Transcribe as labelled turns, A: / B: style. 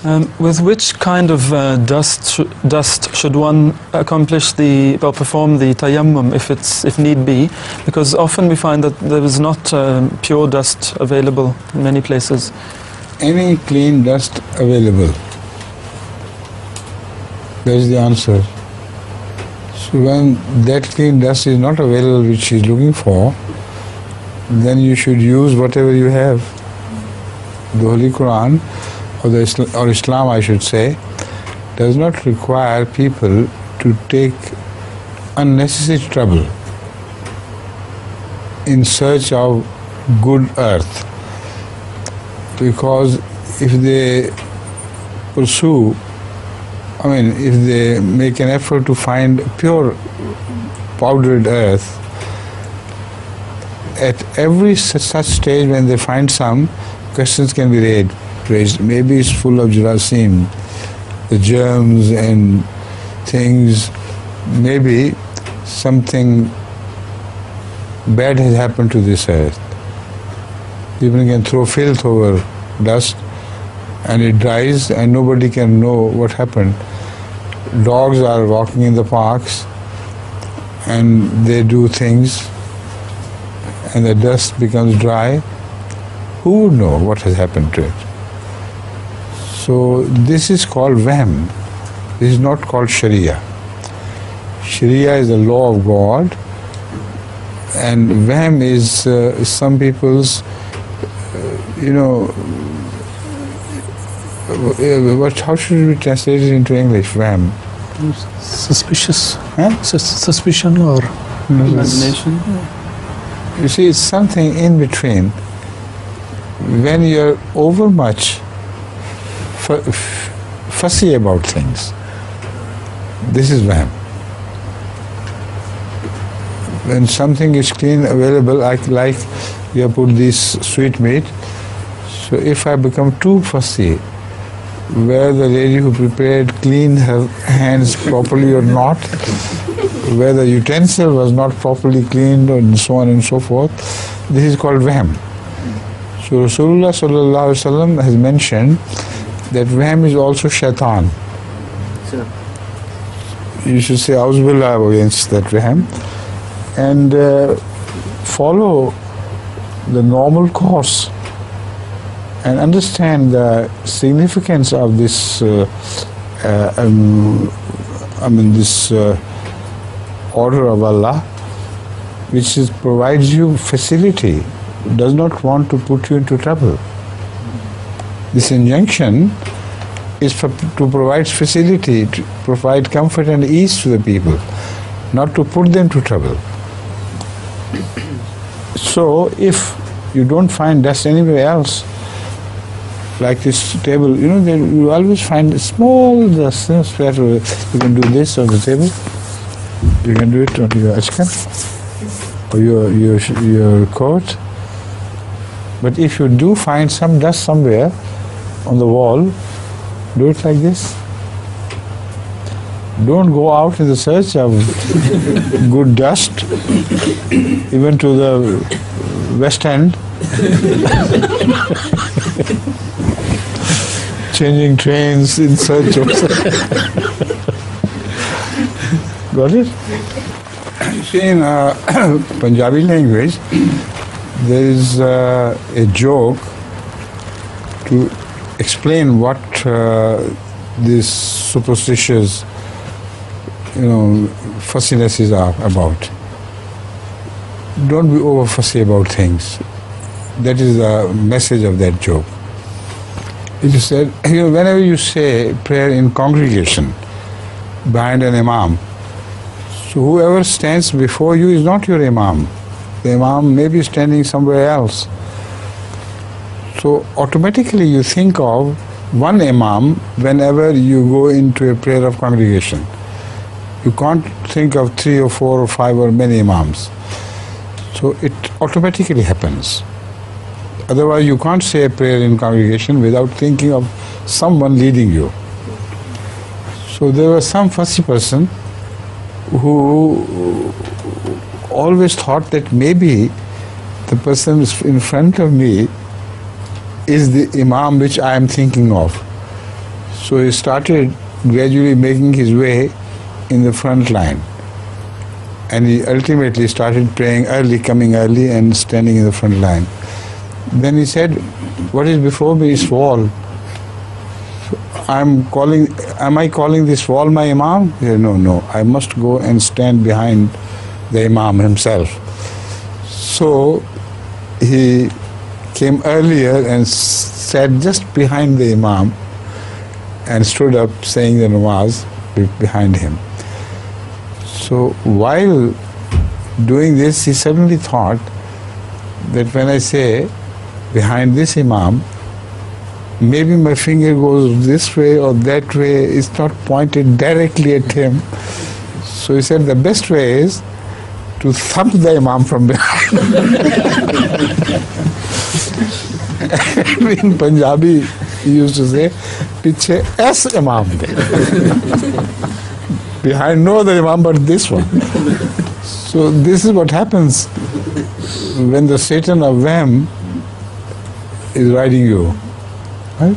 A: With which kind of dust should one accomplish perform the tayammum if need be? Because often we find that there is not pure dust available in many places.
B: Any clean dust available. That is the answer. So when that clean dust is not available, which he is looking for, then you should use whatever you have. The Holy Quran, or Islam I should say, does not require people to take unnecessary trouble in search of good earth, because if they pursue, if they make an effort to find pure powdered earth, at every such stage when they find some, questions can be raised. Maybe it's full of jarasim, the germs and things. Maybe something bad has happened to this earth. People can throw filth over dust and it dries and nobody can know what happened. Dogs are walking in the parks and they do things and the dust becomes dry. Who would know what has happened to it? So this is called wahm. This is not called Sharia. Sharia is the law of God, and wahm is some people's, how should we translate it into English? Wahm.
C: Suspicious. Suspicion or
A: imagination.
B: You see, it's something in between. When you're overmuch fussy about things, this is wahm. When something is clean available, like you have put this sweet meat, so if I become too fussy where the lady who prepared cleaned her hands properly or not, where the utensil was not properly cleaned, and so on and so forth, this is called wahm. So Rasulullah sallallahu alaihi wasallam has mentioned that wahm is also shaitan. Sure. You should say auzubillah against that wahm and follow the normal course and understand the significance of this order of Allah, which provides you facility, does not want to put you into trouble. This injunction is to provide facility, to provide comfort and ease to the people, not to put them to trouble. So if you don't find dust anywhere else, like this table, you always find small dust. You can do this on the table. You can do it on your ashkan or your coat. But if you do find some dust somewhere on the wall, do it like this. Don't go out in the search of good dust, even to the West End, changing trains in search of... Got it? You see, in Punjabi language, there is a joke to explain what these superstitious, fussinesses are about. Don't be over fussy about things. That is the message of that joke. It is said, whenever you say prayer in congregation behind an imam, so whoever stands before you is not your imam. The imam may be standing somewhere else. So automatically you think of one imam whenever you go into a prayer of congregation. You can't think of 3 or 4 or 5 or many imams. So it automatically happens. Otherwise you can't say a prayer in congregation without thinking of someone leading you. So there was some fussy person who always thought that maybe the person in front of me is the imam which I am thinking of. So he started gradually making his way in the front line. And he ultimately started praying early, coming early and standing in the front line. Then he said, what is before me is wall. So am I calling this wall my Imam? He said, no, I must go and stand behind the Imam himself. So he came earlier and sat just behind the Imam and stood up saying the namaz behind him. So while doing this, he suddenly thought that when I say behind this Imam, maybe my finger goes this way or that way, it's not pointed directly at him. So he said the best way is to thump the Imam from behind. In Punjabi, he used to say, piche S Imam de. Behind no other Imam but this one. So this is what happens when the Satan of Vem is riding you, right?